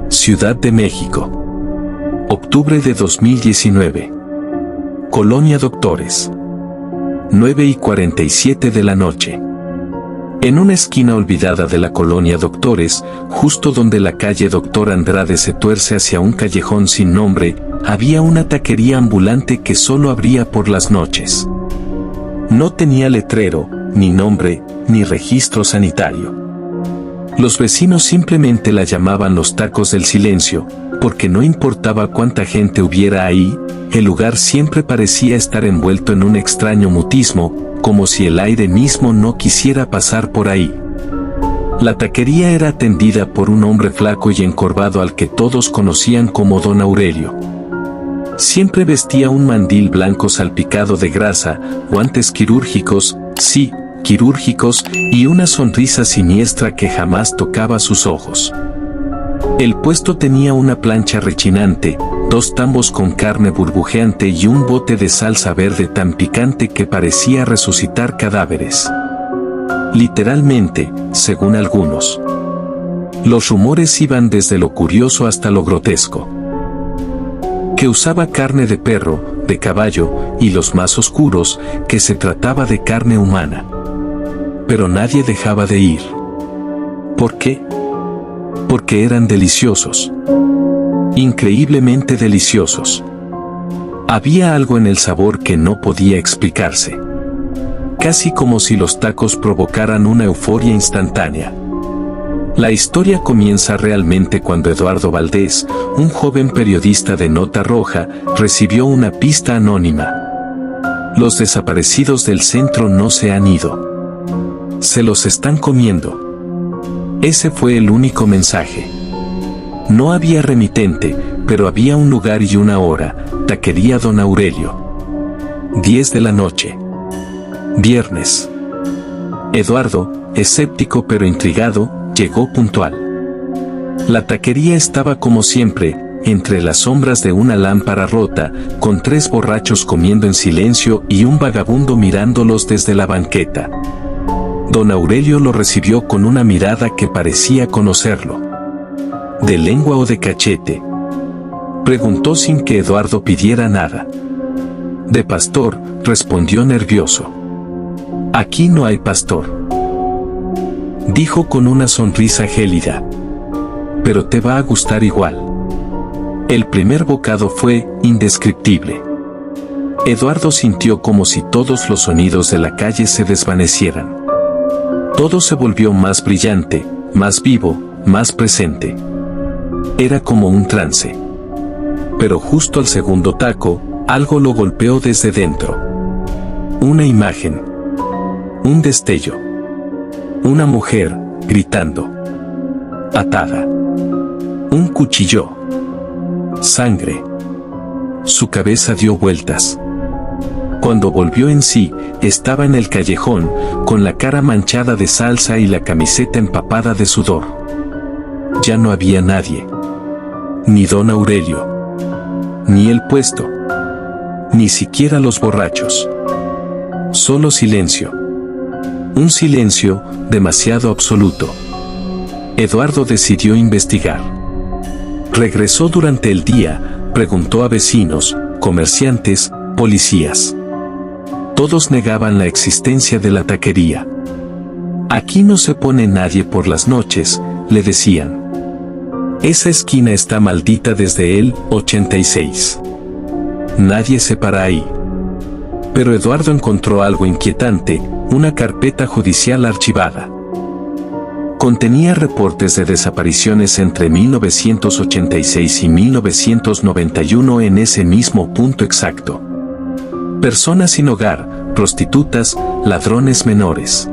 Ciudad de México. Octubre de 2019. Colonia Doctores. 9:47 de la noche. En una esquina olvidada de la Colonia Doctores, justo donde la calle Doctor Andrade se tuerce hacia un callejón sin nombre, había una taquería ambulante que solo abría por las noches. No tenía letrero, ni nombre, ni registro sanitario. Los vecinos simplemente la llamaban los tacos del silencio, porque no importaba cuánta gente hubiera ahí, el lugar siempre parecía estar envuelto en un extraño mutismo, como si el aire mismo no quisiera pasar por ahí. La taquería era atendida por un hombre flaco y encorvado al que todos conocían como Don Aurelio. Siempre vestía un mandil blanco salpicado de grasa, guantes quirúrgicos, sí, quirúrgicos, y una sonrisa siniestra que jamás tocaba sus ojos. El puesto tenía una plancha rechinante, 2 tambos con carne burbujeante y un bote de salsa verde tan picante que parecía resucitar cadáveres. Literalmente, según algunos. Los rumores iban desde lo curioso hasta lo grotesco. Que usaba carne de perro, de caballo, y los más oscuros, que se trataba de carne humana. Pero nadie dejaba de ir. ¿Por qué? Porque eran deliciosos. Increíblemente deliciosos. Había algo en el sabor que no podía explicarse. Casi como si los tacos provocaran una euforia instantánea. La historia comienza realmente cuando Eduardo Valdés, un joven periodista de Nota Roja, recibió una pista anónima. Los desaparecidos del centro no se han ido. Se los están comiendo. Ese fue el único mensaje. No había remitente, pero había un lugar y una hora, taquería Don Aurelio. 10 de la noche. Viernes. Eduardo, escéptico pero intrigado, llegó puntual. La taquería estaba como siempre, entre las sombras de una lámpara rota, con 3 borrachos comiendo en silencio y un vagabundo mirándolos desde la banqueta. Don Aurelio lo recibió con una mirada que parecía conocerlo. ¿De lengua o de cachete?, preguntó sin que Eduardo pidiera nada. De pastor, respondió nervioso. Aquí no hay pastor, dijo con una sonrisa gélida. Pero te va a gustar igual. El primer bocado fue indescriptible. Eduardo sintió como si todos los sonidos de la calle se desvanecieran. Todo se volvió más brillante, más vivo, más presente. Era como un trance. Pero justo al segundo taco, algo lo golpeó desde dentro. Una imagen. Un destello. Una mujer, gritando. Atada. Un cuchillo. Sangre. Su cabeza dio vueltas. Cuando volvió en sí, estaba en el callejón, con la cara manchada de salsa y la camiseta empapada de sudor. Ya no había nadie. Ni Don Aurelio. Ni el puesto. Ni siquiera los borrachos. Solo silencio. Un silencio demasiado absoluto. Eduardo decidió investigar. Regresó durante el día, preguntó a vecinos, comerciantes, policías. Todos negaban la existencia de la taquería. Aquí no se pone nadie por las noches, le decían. Esa esquina está maldita desde el 86. Nadie se para ahí. Pero Eduardo encontró algo inquietante, una carpeta judicial archivada. Contenía reportes de desapariciones entre 1986 y 1991 en ese mismo punto exacto. Personas sin hogar, prostitutas, ladrones menores.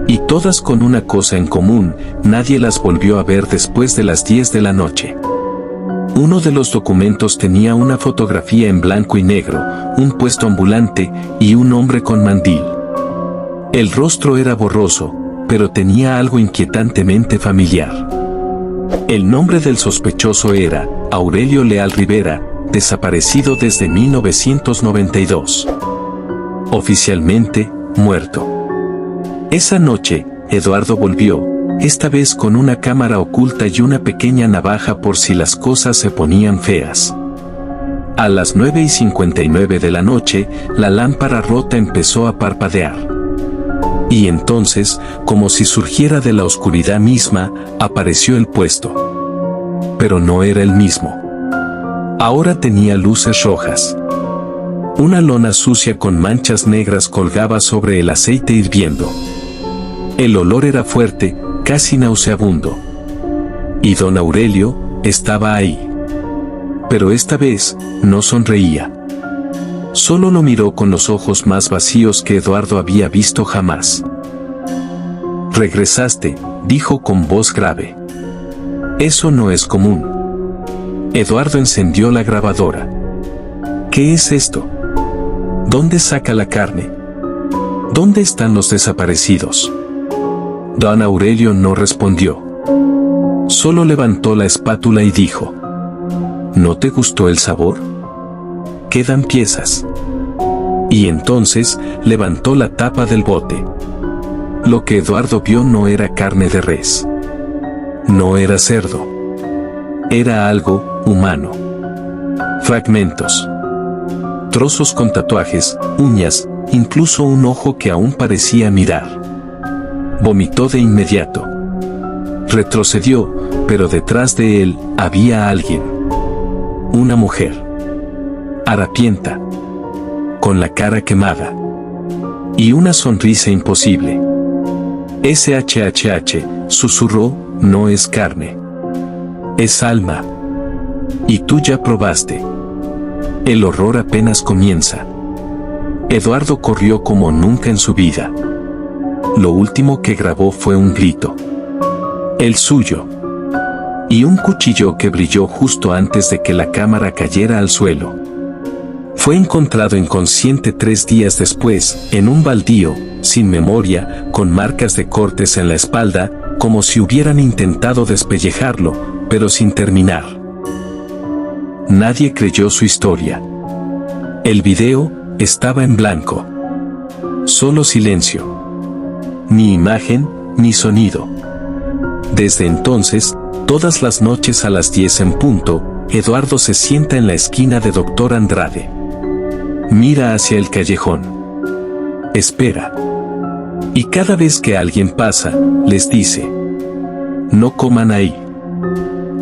Y todas con una cosa en común, nadie las volvió a ver después de las 10 de la noche. Uno de los documentos tenía una fotografía en blanco y negro, un puesto ambulante y un hombre con mandil. El rostro era borroso, pero tenía algo inquietantemente familiar. El nombre del sospechoso era Aurelio Leal Rivera, desaparecido desde 1992. Oficialmente, muerto. Esa noche, Eduardo volvió, esta vez con una cámara oculta y una pequeña navaja por si las cosas se ponían feas. A las 9:59 de la noche, la lámpara rota empezó a parpadear. Y entonces, como si surgiera de la oscuridad misma, apareció el puesto. Pero no era el mismo. Ahora tenía luces rojas. Una lona sucia con manchas negras colgaba sobre el aceite hirviendo. El olor era fuerte, casi nauseabundo. Y don Aurelio estaba ahí. Pero esta vez, no sonreía. Solo lo miró con los ojos más vacíos que Eduardo había visto jamás. «Regresaste», dijo con voz grave. «Eso no es común». Eduardo encendió la grabadora. «¿Qué es esto? ¿Dónde saca la carne? ¿Dónde están los desaparecidos?» Don Aurelio no respondió. Solo levantó la espátula y dijo: «¿No te gustó el sabor? Quedan piezas». Y entonces levantó la tapa del bote. Lo que Eduardo vio no era carne de res. No era cerdo. Era algo humano. Fragmentos. Trozos con tatuajes, uñas, incluso un ojo que aún parecía mirar. Vomitó de inmediato. Retrocedió, pero detrás de él había alguien. Una mujer. Harapienta. Con la cara quemada. Y una sonrisa imposible. SHHH, susurró, no es carne. Es alma. Y tú ya probaste. El horror apenas comienza. Eduardo corrió como nunca en su vida. Lo último que grabó fue un grito. El suyo. Y un cuchillo que brilló justo antes de que la cámara cayera al suelo. Fue encontrado inconsciente 3 días después, en un baldío, sin memoria, con marcas de cortes en la espalda, como si hubieran intentado despellejarlo, pero sin terminar. Nadie creyó su historia. El video estaba en blanco. Solo silencio. Ni imagen, ni sonido. Desde entonces, todas las noches a las 10 en punto, Eduardo se sienta en la esquina de Dr. Andrade. Mira hacia el callejón. Espera. Y cada vez que alguien pasa, les dice: no coman ahí.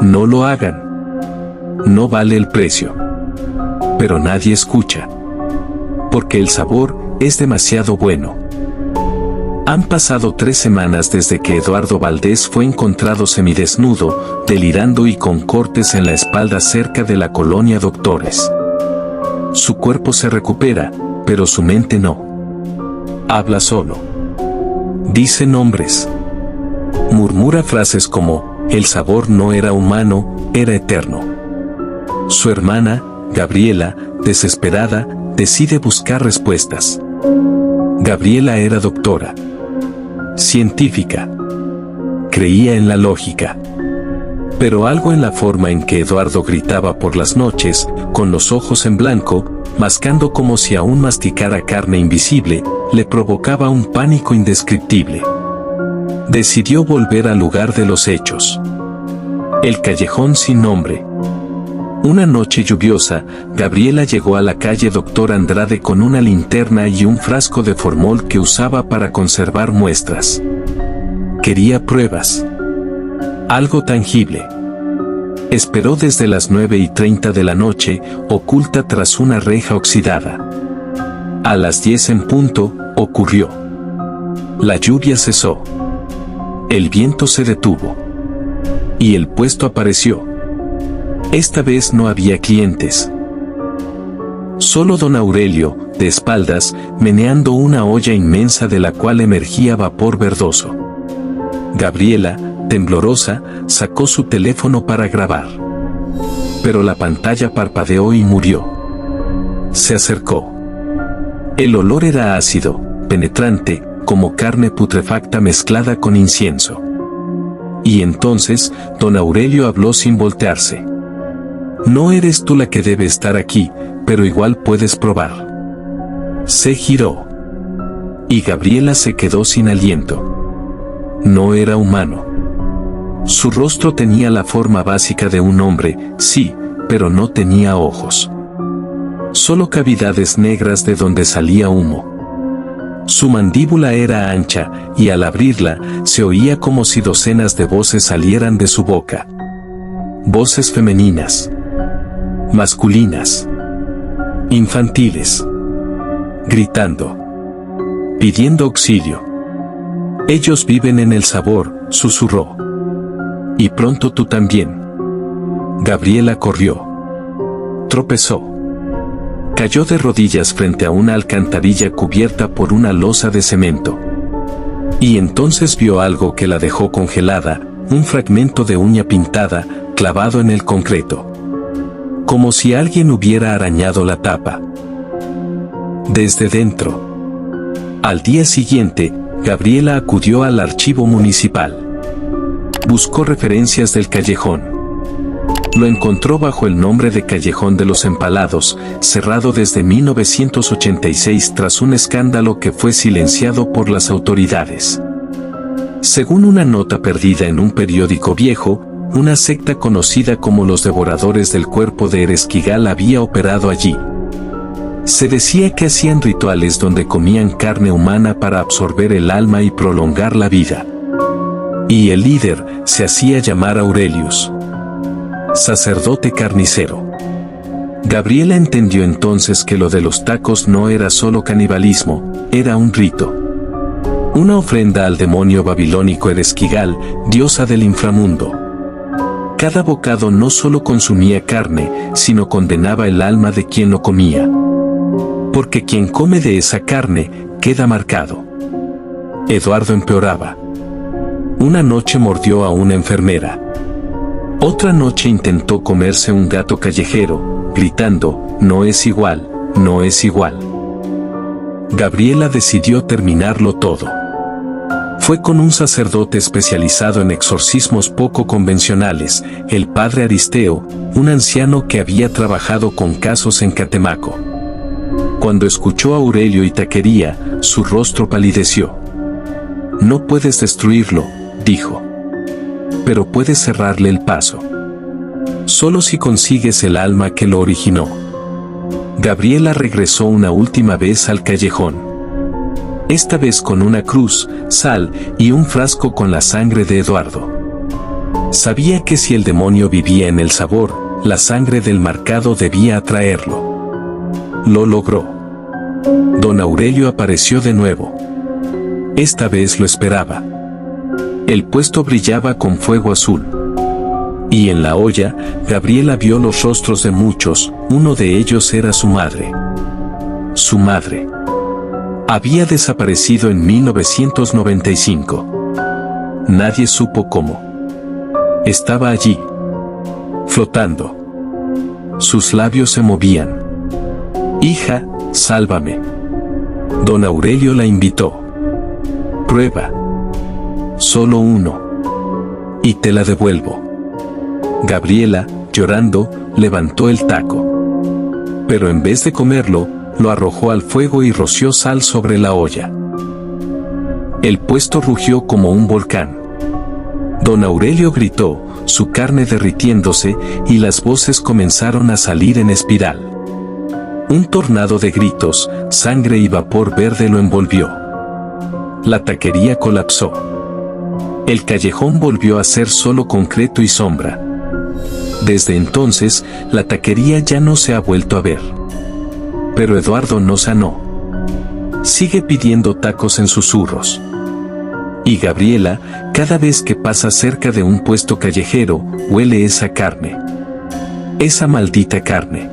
No lo hagan. No vale el precio. Pero nadie escucha. Porque el sabor es demasiado bueno. Han pasado 3 semanas desde que Eduardo Valdés fue encontrado semidesnudo, delirando y con cortes en la espalda cerca de la colonia Doctores. Su cuerpo se recupera, pero su mente no. Habla solo. Dice nombres. Murmura frases como: el sabor no era humano, era eterno. Su hermana, Gabriela, desesperada, decide buscar respuestas. Gabriela era doctora. Científica. Creía en la lógica. Pero algo en la forma en que Eduardo gritaba por las noches, con los ojos en blanco, mascando como si aún masticara carne invisible, le provocaba un pánico indescriptible. Decidió volver al lugar de los hechos. El callejón sin nombre. Una noche lluviosa, Gabriela llegó a la calle Dr. Andrade con una linterna y un frasco de formol que usaba para conservar muestras. Quería pruebas. Algo tangible. Esperó desde las 9:30 de la noche, oculta tras una reja oxidada. A las 10 en punto, ocurrió. La lluvia cesó. El viento se detuvo. Y el puesto apareció. Esta vez no había clientes. Solo don Aurelio, de espaldas, meneando una olla inmensa de la cual emergía vapor verdoso. Gabriela, temblorosa, sacó su teléfono para grabar. Pero la pantalla parpadeó y murió. Se acercó. El olor era ácido, penetrante, como carne putrefacta mezclada con incienso. Y entonces, don Aurelio habló sin voltearse. No eres tú la que debe estar aquí, pero igual puedes probar. Se giró. Y Gabriela se quedó sin aliento. No era humano. Su rostro tenía la forma básica de un hombre, sí, pero no tenía ojos. Solo cavidades negras de donde salía humo. Su mandíbula era ancha, y al abrirla, se oía como si docenas de voces salieran de su boca. Voces femeninas, masculinas, infantiles, gritando, pidiendo auxilio. Ellos viven en el sabor, susurró. Y pronto tú también. Gabriela corrió. Tropezó. Cayó de rodillas frente a una alcantarilla cubierta por una losa de cemento. Y entonces vio algo que la dejó congelada, un fragmento de uña pintada, clavado en el concreto. Como si alguien hubiera arañado la tapa. Desde dentro. Al día siguiente, Gabriela acudió al archivo municipal. Buscó referencias del callejón. Lo encontró bajo el nombre de Callejón de los Empalados, cerrado desde 1986 tras un escándalo que fue silenciado por las autoridades. Según una nota perdida en un periódico viejo, una secta conocida como los Devoradores del Cuerpo de Eresquigal había operado allí. Se decía que hacían rituales donde comían carne humana para absorber el alma y prolongar la vida. Y el líder se hacía llamar Aurelius, sacerdote carnicero. Gabriela entendió entonces que lo de los tacos no era solo canibalismo, era un rito. Una ofrenda al demonio babilónico Eresquigal, diosa del inframundo. Cada bocado no solo consumía carne, sino condenaba el alma de quien lo comía. Porque quien come de esa carne, queda marcado. Eduardo empeoraba. Una noche mordió a una enfermera. Otra noche intentó comerse un gato callejero, gritando, no es igual, no es igual. Gabriela decidió terminarlo todo. Fue con un sacerdote especializado en exorcismos poco convencionales, el padre Aristeo, un anciano que había trabajado con casos en Catemaco. Cuando escuchó a Aurelio y Taquería, su rostro palideció. No puedes destruirlo, dijo. Pero puedes cerrarle el paso. Solo si consigues el alma que lo originó. Gabriela regresó una última vez al callejón. Esta vez con una cruz, sal y un frasco con la sangre de Eduardo. Sabía que si el demonio vivía en el sabor, la sangre del marcado debía atraerlo. Lo logró. Don Aurelio apareció de nuevo. Esta vez lo esperaba. El puesto brillaba con fuego azul. Y en la olla, Gabriela vio los rostros de muchos, uno de ellos era su madre. Su madre. Había desaparecido en 1995. Nadie supo cómo. Estaba allí. Flotando. Sus labios se movían. Hija, sálvame. Don Aurelio la invitó. Prueba. Solo uno. Y te la devuelvo. Gabriela, llorando, levantó el taco. Pero en vez de comerlo, lo arrojó al fuego y roció sal sobre la olla. El puesto rugió como un volcán. Don Aurelio gritó, su carne derritiéndose, y las voces comenzaron a salir en espiral. Un tornado de gritos, sangre y vapor verde lo envolvió. La taquería colapsó. El callejón volvió a ser solo concreto y sombra. Desde entonces, la taquería ya no se ha vuelto a ver. Pero Eduardo no sanó. Sigue pidiendo tacos en susurros. Y Gabriela, cada vez que pasa cerca de un puesto callejero, huele esa carne. Esa maldita carne.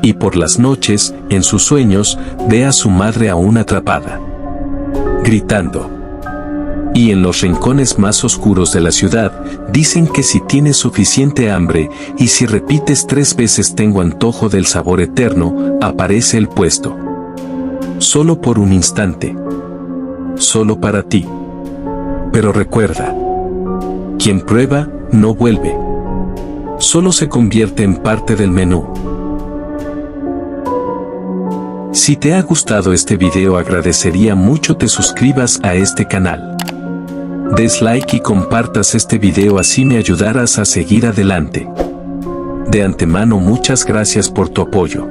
Y por las noches, en sus sueños, ve a su madre aún atrapada. Gritando. Y en los rincones más oscuros de la ciudad, dicen que si tienes suficiente hambre, y si repites 3 veces tengo antojo del sabor eterno, aparece el puesto. Solo por un instante. Solo para ti. Pero recuerda. Quien prueba, no vuelve. Solo se convierte en parte del menú. Si te ha gustado este video agradecería mucho te suscribas a este canal. Des like y compartas este video, así me ayudarás a seguir adelante. De antemano, muchas gracias por tu apoyo.